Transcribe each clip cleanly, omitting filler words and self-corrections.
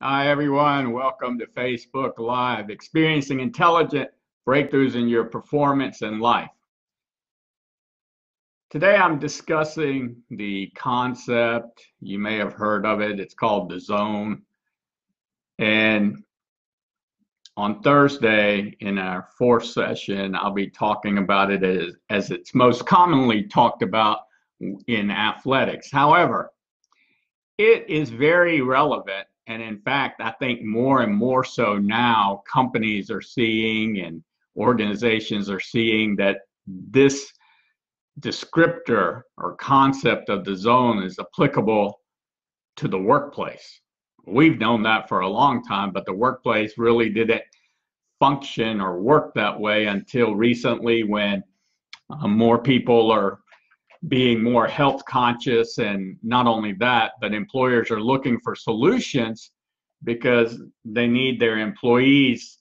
Hi, everyone. Welcome to Facebook Live, experiencing intelligent breakthroughs in your performance and life. Today, I'm discussing the concept. You may have heard of it. It's called the zone. And on Thursday, in our fourth session, I'll be talking about it as it's most commonly talked about in athletics. However, it is very relevant. And in fact, I think more and more so now, companies are seeing and organizations are seeing that this descriptor or concept of the zone is applicable to the workplace. We've known that for a long time, but the workplace really didn't function or work that way until recently, when more people are being more health conscious. And not only that, but employers are looking for solutions because they need their employees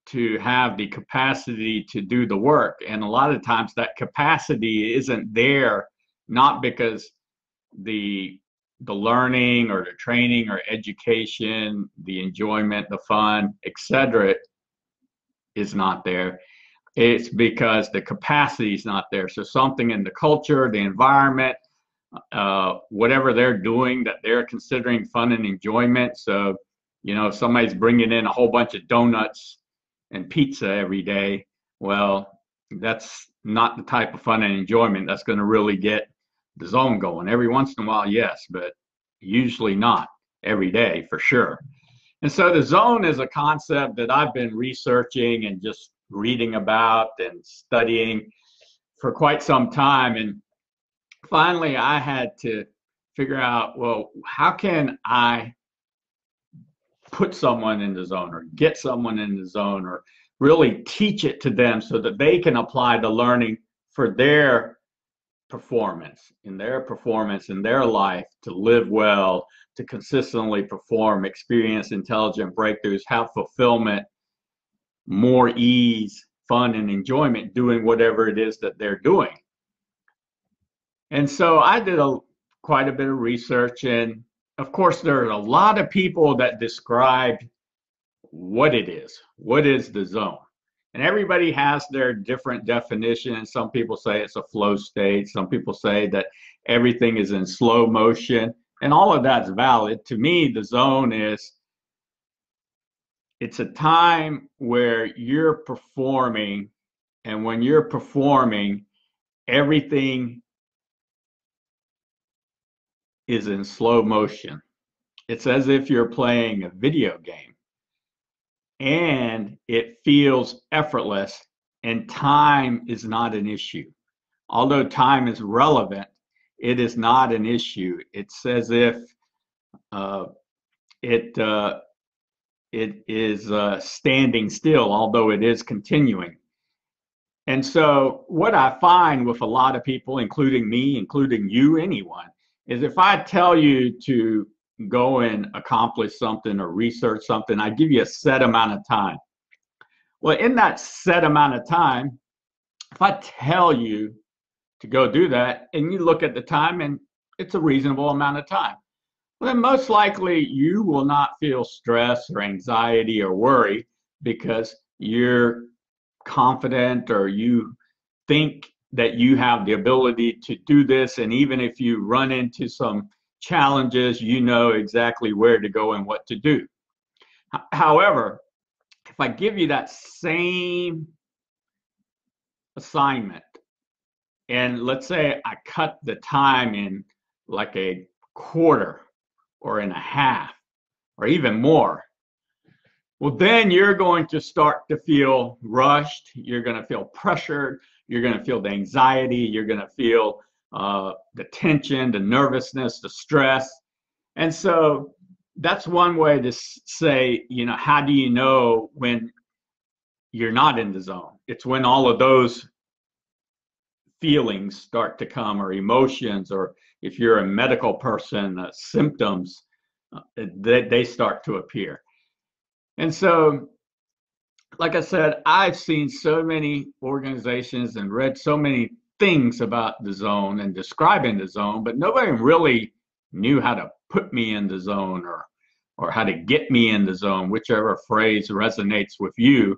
to have the capacity to do the work. And a lot of times that capacity isn't there, not because the learning or the training or education, the enjoyment, the fun, etc., is not there. It's because the capacity is not there. So something in the culture, the environment, whatever they're doing that they're considering fun and enjoyment. So, if somebody's bringing in a whole bunch of donuts and pizza every day, well, that's not the type of fun and enjoyment that's going to really get the zone going. Every once in a while, yes, but usually not every day for sure. And so the zone is a concept that I've been researching and just reading about and studying for quite some time. And finally, I had to figure out, well, how can I put someone in the zone or get someone in the zone or really teach it to them so that they can apply the learning for their performance, in their life, to live well, to consistently perform, experience intelligent breakthroughs, have fulfillment, more ease, fun, and enjoyment doing whatever it is that they're doing. And so I did quite a bit of research, and of course there are a lot of people that described what it is. What is the zone? And everybody has their different definitions. Some people say it's a flow state. Some people say that everything is in slow motion, and all of that's valid. To me, the zone it's a time where you're performing, and when you're performing, everything is in slow motion. It's as if you're playing a video game, and it feels effortless, and time is not an issue. Although time is relevant, it is not an issue. It's as if it is standing still, although it is continuing. And so what I find with a lot of people, including me, including you, anyone, is if I tell you to go and accomplish something or research something, I give you a set amount of time. Well, in that set amount of time, if I tell you to go do that and you look at the time and it's a reasonable amount of time, well, then most likely you will not feel stress or anxiety or worry because you're confident or you think that you have the ability to do this. And even if you run into some challenges, you know exactly where to go and what to do. However, if I give you that same assignment, and let's say I cut the time in like a quarter or in a half or even more, well, then you're going to start to feel rushed. You're going to feel pressured. You're going to feel the anxiety. You're going to feel the tension, the nervousness, the stress. And so that's one way to say, how do you know when you're not in the zone? It's when all of those feelings start to come, or emotions, or if you're a medical person, symptoms, they start to appear. And so, like I said, I've seen so many organizations and read so many things about the zone and describing the zone, but nobody really knew how to put me in the zone or or how to get me in the zone, whichever phrase resonates with you.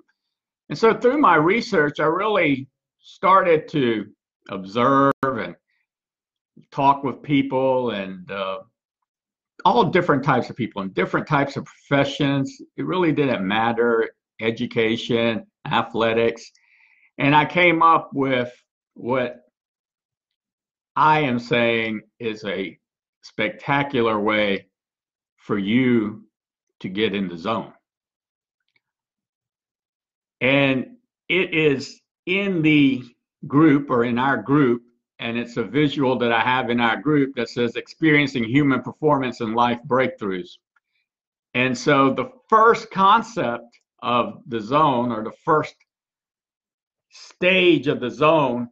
And so through my research, I really started to observe and talk with people and all different types of people in different types of professions. It really didn't matter, education, athletics. And I came up with what I am saying is a spectacular way for you to get in the zone. And it is in the group or in our group, and it's a visual that I have in our group that says experiencing human performance and life breakthroughs. And so the first concept of the zone, or the first stage of the zone,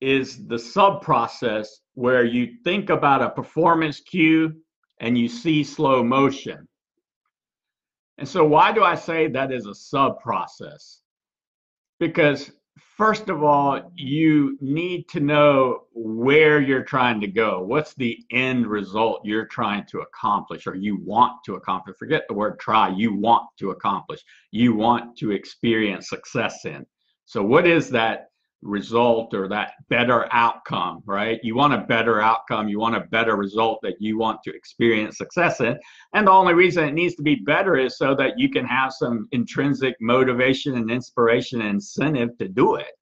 is the sub process where you think about a performance cue and you see slow motion. And so why do I say that is a sub process? Because first of all, you need to know where you're trying to go. What's the end result you're trying to accomplish, or you want to accomplish? Forget the word try. You want to accomplish. You want to experience success in. So what is that result or that better outcome, right? You want a better outcome. You want a better result that you want to experience success in. And the only reason it needs to be better is so that you can have some intrinsic motivation and inspiration and incentive to do it.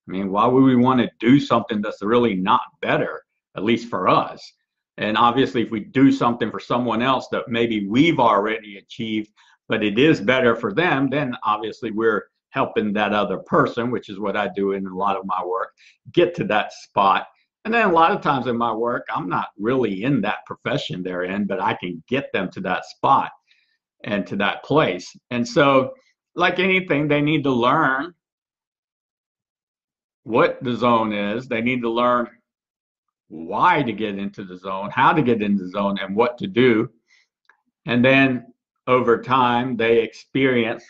I mean, why would we want to do something that's really not better, at least for us? And obviously, if we do something for someone else that maybe we've already achieved, but it is better for them, then obviously we're helping that other person, which is what I do in a lot of my work, get to that spot. And then a lot of times in my work, I'm not really in that profession they're in, but I can get them to that spot and to that place. And so, like anything, they need to learn what the zone is. They need to learn why to get into the zone, how to get into the zone, and what to do. And then over time, they experience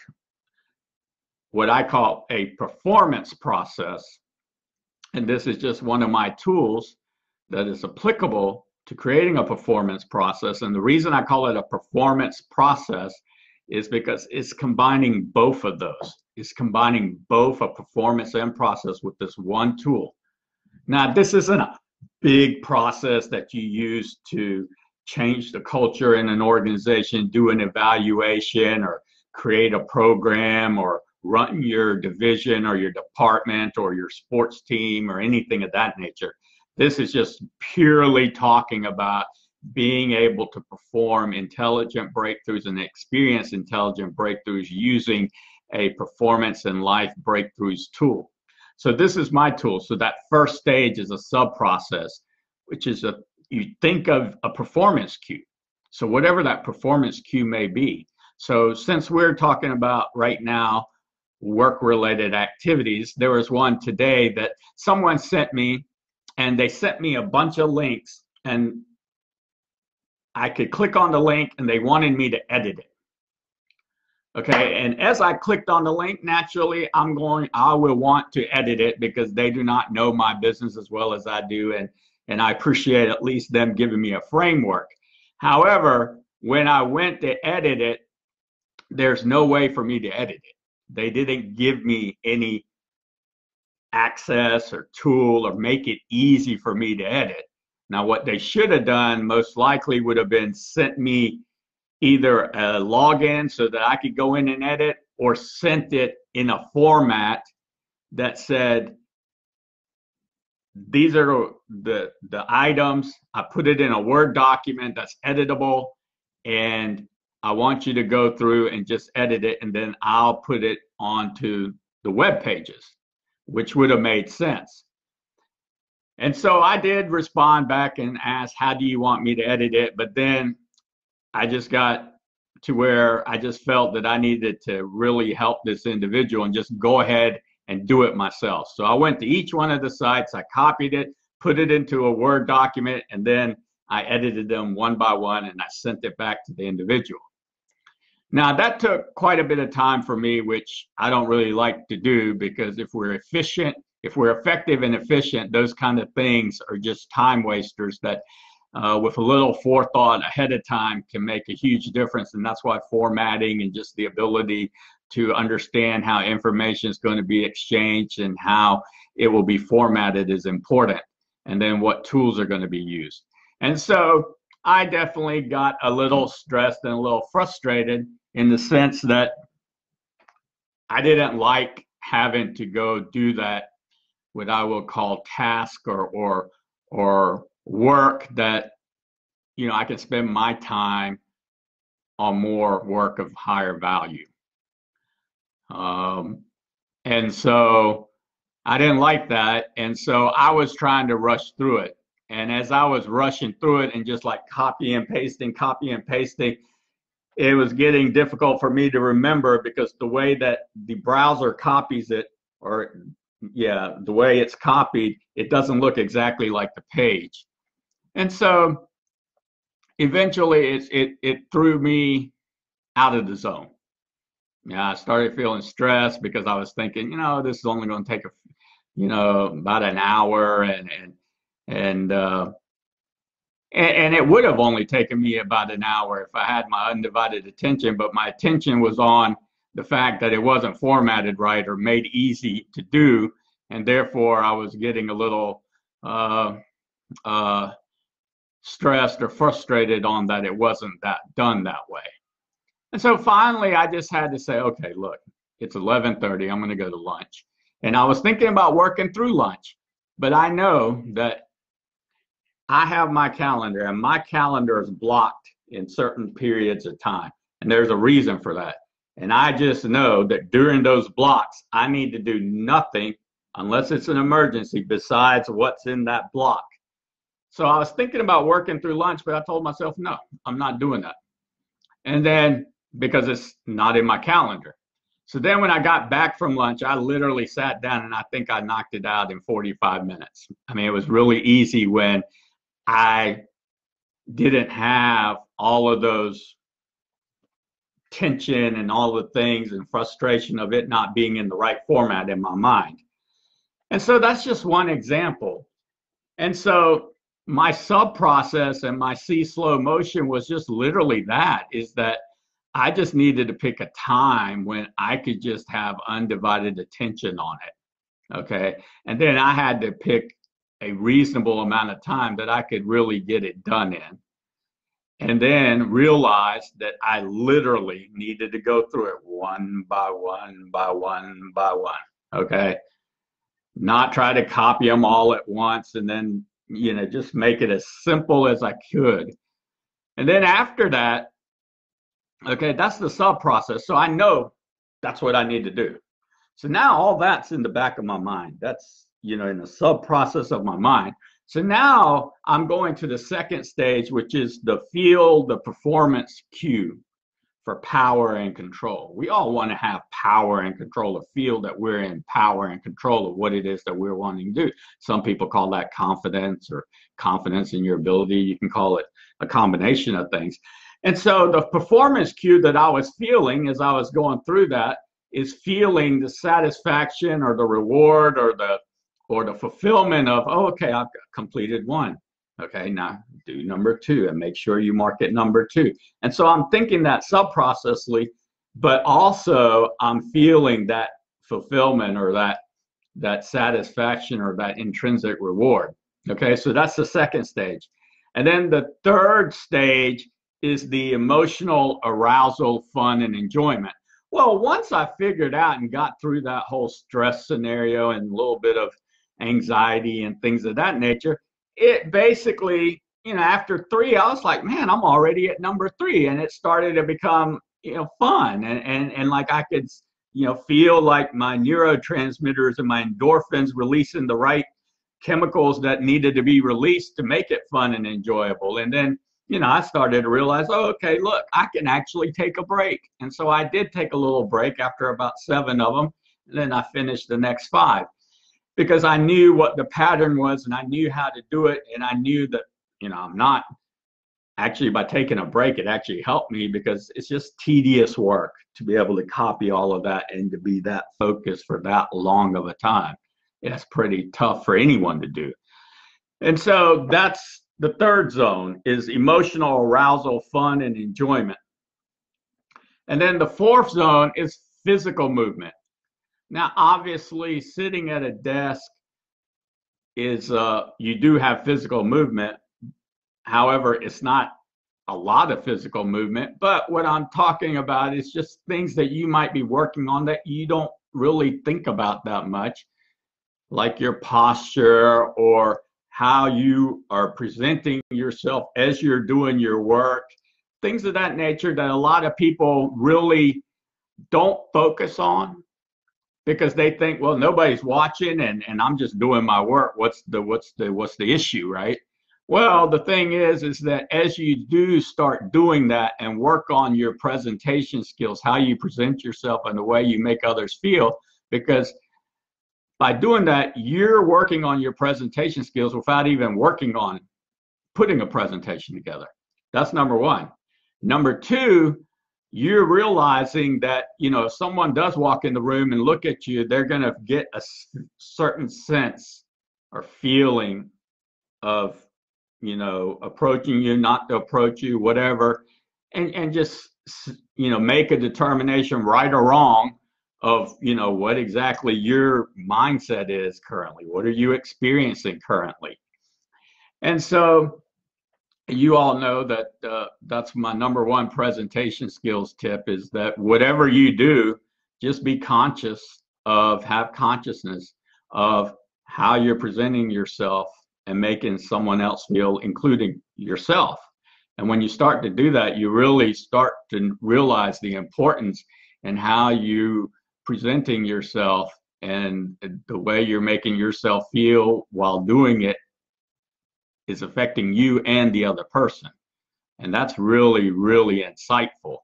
what I call a performance process. And this is just one of my tools that is applicable to creating a performance process. And the reason I call it a performance process is because it's combining both of those. It's combining both a performance and process with this one tool. Now, this isn't a big process that you use to change the culture in an organization, do an evaluation, or create a program, or run your division or your department or your sports team or anything of that nature. This is just purely talking about being able to perform intelligent breakthroughs and experience intelligent breakthroughs using a performance and life breakthroughs tool. So this is my tool. So that first stage is a sub process, which is you think of a performance cue. So whatever that performance cue may be. So since we're talking about right now work-related activities, there was one today that someone sent me, and they sent me a bunch of links, and I could click on the link and they wanted me to edit it. Okay, and as I clicked on the link, naturally I will want to edit it because they do not know my business as well as I do, and I appreciate at least them giving me a framework. However, when I went to edit it, there's no way for me to edit it. They didn't give me any access or tool or make it easy for me to edit. Now, what they should have done most likely would have been sent me either a login so that I could go in and edit, or sent it in a format that said, these are the items. I put it in a Word document that's editable, and I want you to go through and just edit it, and then I'll put it onto the web pages, which would have made sense. And so I did respond back and ask, how do you want me to edit it? But then I just got to where I just felt that I needed to really help this individual and just go ahead and do it myself. So I went to each one of the sites, I copied it, put it into a Word document, and then I edited them one by one, and I sent it back to the individual. Now, that took quite a bit of time for me, which I don't really like to do, because if we're efficient, if we're effective and efficient, those kind of things are just time wasters that with a little forethought ahead of time can make a huge difference. And that's why formatting and just the ability to understand how information is going to be exchanged and how it will be formatted is important. And then what tools are going to be used. And so I definitely got a little stressed and a little frustrated in the sense that I didn't like having to go do that, what I will call task or work that, you know, I can spend my time on more work of higher value. And so I didn't like that. And so I was trying to rush through it. And as I was rushing through it and just like copy and pasting, it was getting difficult for me to remember because the way that the browser copies it, or yeah, the way it's copied, it doesn't look exactly like the page. And so eventually it threw me out of the zone. Yeah, I started feeling stressed because I was thinking, you know, this is only going to take about an hour, and it would have only taken me about an hour if I had my undivided attention, but my attention was on the fact that it wasn't formatted right or made easy to do, and therefore I was getting a little stressed or frustrated on that it wasn't done that way. And so finally I just had to say, okay, look, it's 11:30, I'm going to go to lunch. And I was thinking about working through lunch, but I know that I have my calendar, and my calendar is blocked in certain periods of time. And there's a reason for that. And I just know that during those blocks, I need to do nothing unless it's an emergency besides what's in that block. So I was thinking about working through lunch, but I told myself, no, I'm not doing that. And then because it's not in my calendar. So then when I got back from lunch, I literally sat down and I think I knocked it out in 45 minutes. I mean, it was really easy when I didn't have all of those tension and all the things and frustration of it not being in the right format in my mind. And so that's just one example. And so my sub process and my C slow motion was just literally that, is that I just needed to pick a time when I could just have undivided attention on it. Okay. And then I had to pick a reasonable amount of time that I could really get it done in. And then realize that I literally needed to go through it one by one by one by one. Okay. Not try to copy them all at once and then, just make it as simple as I could. And then after that, okay, that's the sub process. So I know that's what I need to do. So now all that's in the back of my mind. That's, in the sub process of my mind. So now I'm going to the second stage, which is the feel, the performance cue for power and control. We all want to have power and control, or feel that we're in power and control of what it is that we're wanting to do. Some people call that confidence, or confidence in your ability. You can call it a combination of things. And so the performance cue that I was feeling as I was going through that is feeling the satisfaction or the reward or the fulfillment of, oh, okay, I've completed one. Okay, now do number two and make sure you mark it number two. And so I'm thinking that sub-processly, but also I'm feeling that fulfillment or that satisfaction or that intrinsic reward. Okay, so that's the second stage. And then the third stage is the emotional arousal, fun, and enjoyment. Well, once I figured out and got through that whole stress scenario and a little bit of anxiety and things of that nature, it basically, after three, I was like, man, I'm already at number three. And it started to become, fun. And like I could, feel like my neurotransmitters and my endorphins releasing the right chemicals that needed to be released to make it fun and enjoyable. And then, I started to realize, oh, okay, look, I can actually take a break. And so I did take a little break after about 7 of them. And then I finished the next 5 because I knew what the pattern was and I knew how to do it. And I knew that, I'm not actually, by taking a break, it actually helped me because it's just tedious work to be able to copy all of that and to be that focused for that long of a time. It's pretty tough for anyone to do. And so that's the third zone is emotional arousal, fun, and enjoyment. And then the fourth zone is physical movement. Now, obviously, sitting at a desk is you do have physical movement. However, it's not a lot of physical movement. But what I'm talking about is just things that you might be working on that you don't really think about that much, like your posture or how you are presenting yourself as you're doing your work, things of that nature that a lot of people really don't focus on because they think, well, nobody's watching and I'm just doing my work. What's the issue, right? Well, the thing is that as you do start doing that and work on your presentation skills, how you present yourself and the way you make others feel, because by doing that, you're working on your presentation skills without even working on putting a presentation together. That's number one. Number two, you're realizing that, if someone does walk in the room and look at you, they're going to get a certain sense or feeling of, approaching you, not to approach you, whatever, and just, make a determination, right or wrong, of, what exactly your mindset is currently. What are you experiencing currently? And so you all know that that's my number one presentation skills tip, is that whatever you do, just be conscious of, have consciousness of how you're presenting yourself and making someone else feel, including yourself. And when you start to do that, you really start to realize the importance in how you presenting yourself and the way you're making yourself feel while doing it is affecting you and the other person. And that's really, really insightful.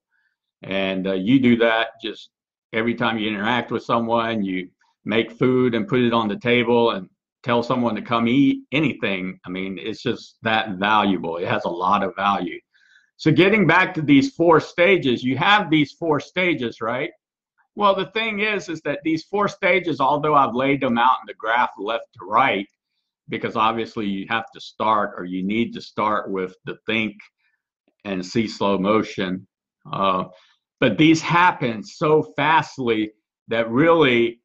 And you do that just every time you interact with someone. You make food and put it on the table and tell someone to come eat anything. I mean, it's just that valuable. It has a lot of value. So getting back to these 4 stages, you have these 4 stages, right? Well, the thing is that these 4 stages, although I've laid them out in the graph left to right, because obviously you have to start, or you need to start with the think and see slow motion. But these happen so fastly that really,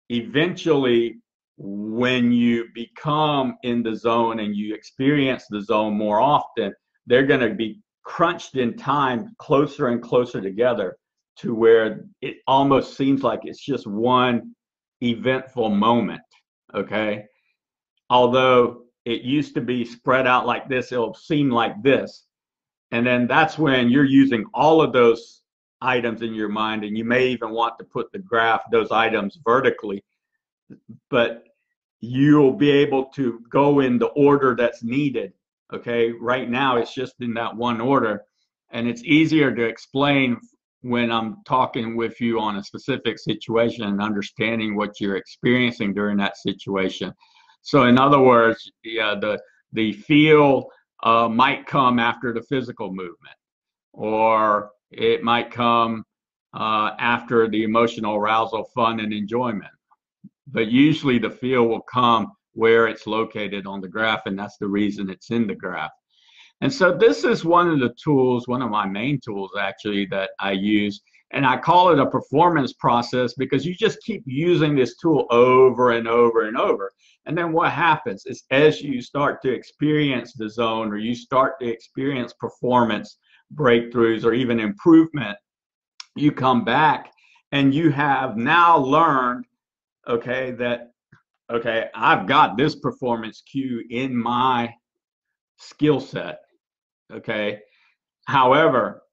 eventually, when you become in the zone and you experience the zone more often, they're going to be crunched in time closer and closer together to where it almost seems like it's just one eventful moment, okay? Although it used to be spread out like this, it'll seem like this. And then that's when you're using all of those items in your mind, and you may even want to put the graph, those items vertically, but you'll be able to go in the order that's needed, okay? Right now, it's just in that one order, and it's easier to explain when I'm talking with you on a specific situation and understanding what you're experiencing during that situation. So in other words, yeah, the feel might come after the physical movement, or it might come after the emotional arousal, fun, and enjoyment. But usually the feel will come where it's located on the graph, and that's the reason it's in the graph. And so this is one of the tools, one of my main tools actually, that I use. And I call it a performance process because you just keep using this tool over and over and over. And then what happens is, as you start to experience the zone, or you start to experience performance breakthroughs or even improvement, you come back and you have now learned, okay, that, okay, I've got this performance cue in my skill set, okay? However,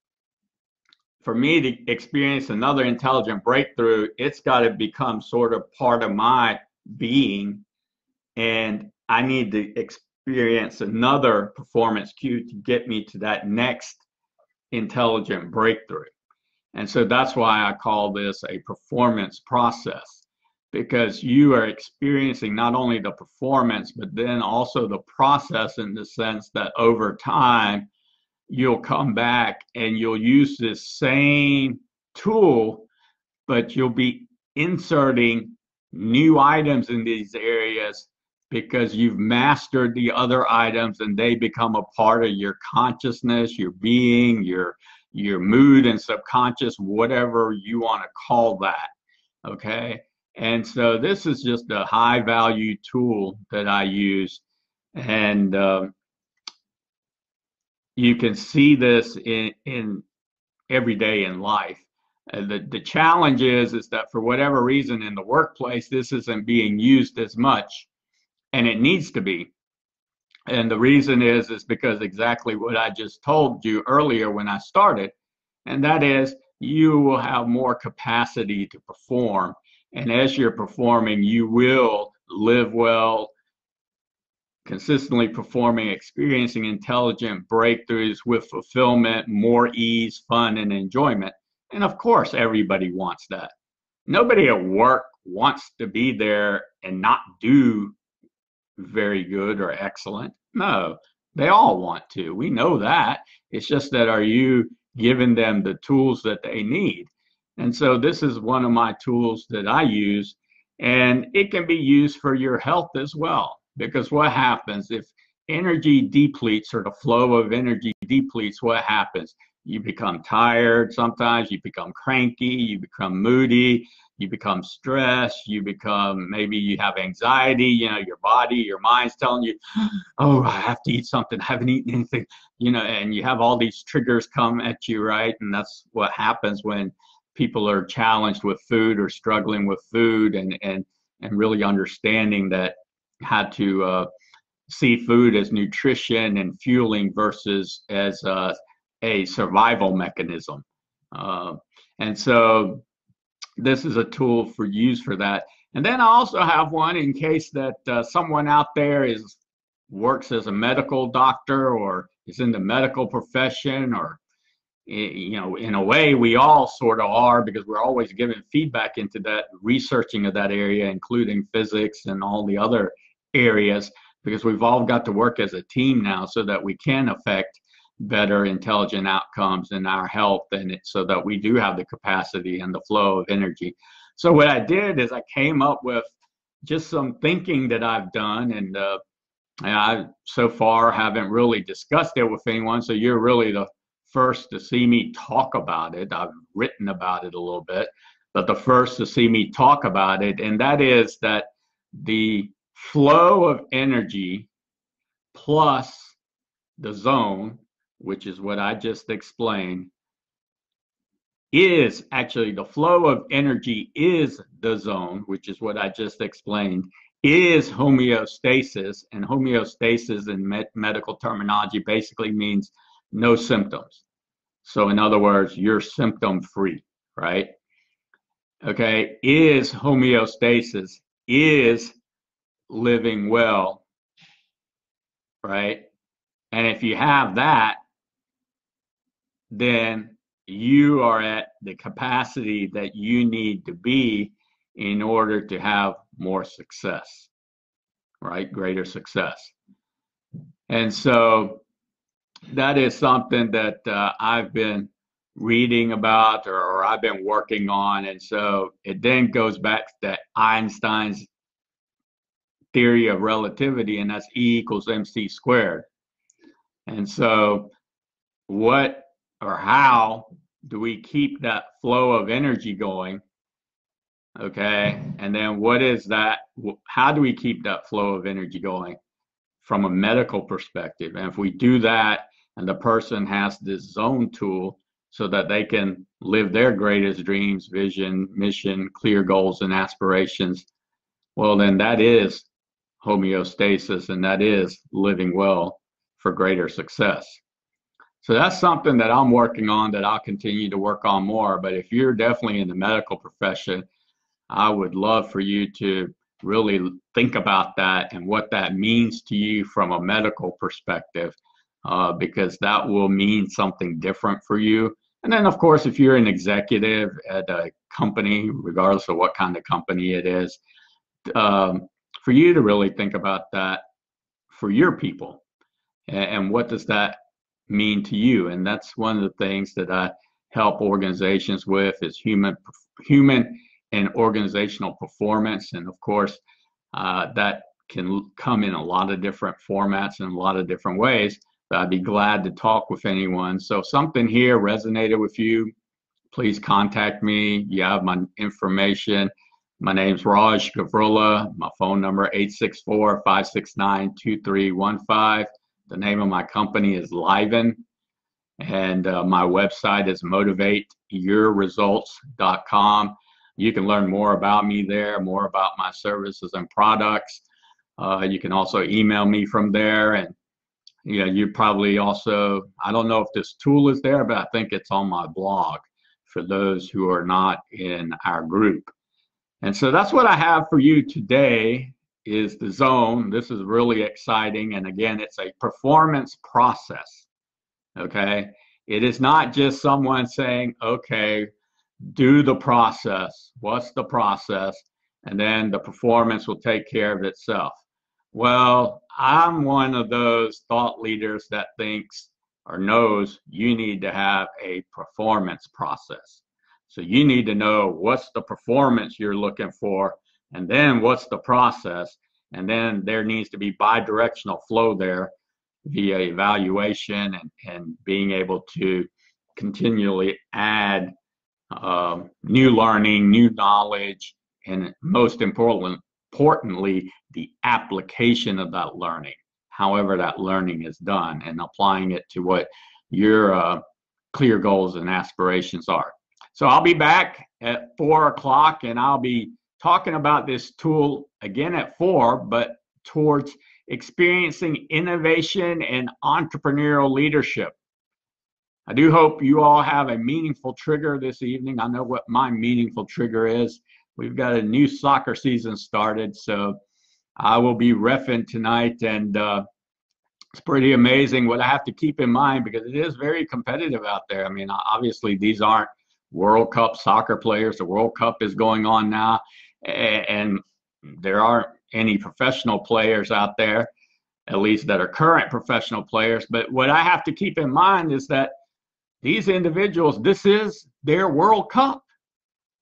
for me to experience another intelligent breakthrough, it's got to become sort of part of my being, and I need to experience another performance cue to get me to that next intelligent breakthrough. And so that's why I call this a performance process, because you are experiencing not only the performance, but then also the process, in the sense that over time, you'll come back and you'll use this same tool, but you'll be inserting new items in these areas because you've mastered the other items and they become a part of your consciousness, your being, your mood and subconscious, whatever you want to call that. Okay. And so this is just a high value tool that I use. And you can see this in every day in life. The challenge is that for whatever reason in the workplace, this isn't being used as much, and it needs to be. And the reason is because exactly what I just told you earlier when I started, and that is you will have more capacity to perform. And as you're performing, you will live well, consistently performing, experiencing intelligent breakthroughs with fulfillment, more ease, fun, and enjoyment. And of course, everybody wants that. Nobody at work wants to be there and not do very good or excellent. No, they all want to. We know that. It's just that are you giving them the tools that they need? And so this is one of my tools that I use, and it can be used for your health as well. Because what happens if energy depletes, or the flow of energy depletes, what happens? You become tired sometimes, you become cranky, you become moody, you become stressed, maybe you have anxiety, your body, your mind's telling you, oh, I have to eat something, I haven't eaten anything, and you have all these triggers come at you, right? And that's what happens when people are challenged with food or struggling with food, and really understanding that how to see food as nutrition and fueling versus as a survival mechanism. And so this is a tool for use for that. And then I also have one in case that someone out there works as a medical doctor or is in the medical profession, or in a way we all sort of are, because we're always giving feedback into that, researching of that area, including physics and all the other areas, because we've all got to work as a team now so that we can affect better intelligent outcomes in our health, and so that we do have the capacity and the flow of energy. So what I did is I came up with just some thinking that I've done, and I so far haven't really discussed it with anyone, so you're really the first to see me talk about it. I've written about it a little bit, but the first to see me talk about it, and that is that the flow of energy plus the zone, which is what I just explained, is actually the flow of energy is the zone, which is what I just explained, is homeostasis. And homeostasis in medical terminology basically means no symptoms. So in other words, you're symptom free, right? Okay, is homeostasis, is living well, right? And if you have that, then you are at the capacity that you need to be in order to have more success, right? Greater success. And so that is something that I've been reading about, or I've been working on. And so it then goes back to Einstein's theory of relativity, and that's E equals mc squared. And so what or how do we keep that flow of energy going? Okay, and then what is that? How do we keep that flow of energy going from a medical perspective? And if we do that, and the person has this zone tool so that they can live their greatest dreams, vision, mission, clear goals and aspirations, well, then that is homeostasis, and that is living well for greater success. So that's something that I'm working on, that I'll continue to work on more. But if you're definitely in the medical profession, I would love for you to really think about that and what that means to you from a medical perspective, because that will mean something different for you. And then, of course, if you're an executive at a company, regardless of what kind of company it is, for you to really think about that for your people, and what does that mean to you. And that's one of the things that I help organizations with, is human and organizational performance. And of course, that can come in a lot of different formats and a lot of different ways. But I'd be glad to talk with anyone. So if something here resonated with you, please contact me. You have my information. My name's Raj Gavurla. My phone number 864-569-2315. The name of my company is Liven, and my website is motivateyourresults.com. You can learn more about me there, more about my services and products. You can also email me from there, and you probably also, I don't know if this tool is there, but I think it's on my blog for those who are not in our group. And so that's what I have for you today, is the zone. This is really exciting. And again, it's a performance process. Okay. It is not just someone saying, okay, do the process. What's the process? And then the performance will take care of itself. Well, I'm one of those thought leaders that thinks or knows you need to have a performance process. So you need to know what's the performance you're looking for, and then what's the process, and then there needs to be bi-directional flow there via evaluation and being able to continually add new learning, new knowledge, and most importantly, the application of that learning, however that learning is done, and applying it to what your clear goals and aspirations are. So I'll be back at 4 o'clock, and I'll be talking about this tool again at 4, but towards experiencing innovation and entrepreneurial leadership. I do hope you all have a meaningful trigger this evening. I know what my meaningful trigger is. We've got a new soccer season started, so I will be reffing tonight, and it's pretty amazing what I have to keep in mind, because it is very competitive out there. I mean, obviously these aren't World Cup soccer players. The World Cup is going on now, and there aren't any professional players out there, at least that are current professional players. But what I have to keep in mind is that these individuals, this is their World Cup.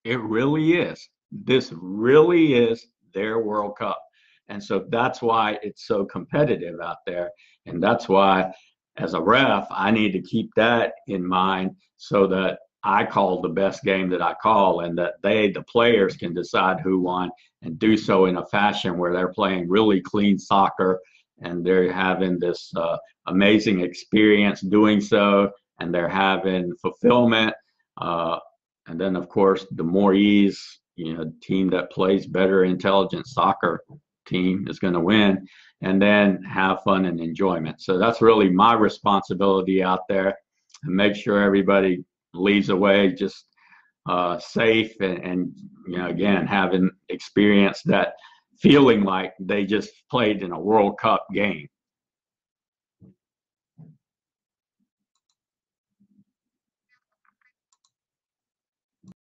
It really is. This really is their World Cup. And so that's why it's so competitive out there. And that's why, as a ref, I need to keep that in mind, so that I call the best game that I call, and that the players, can decide who won, and do so in a fashion where they're playing really clean soccer, and they're having this amazing experience doing so, and they're having fulfillment. And then, of course, the more ease, team that plays better intelligent soccer team is going to win, and then have fun and enjoyment. So that's really my responsibility out there, and make sure everybody leaves away just safe, and again, having experienced that feeling like they just played in a World Cup game.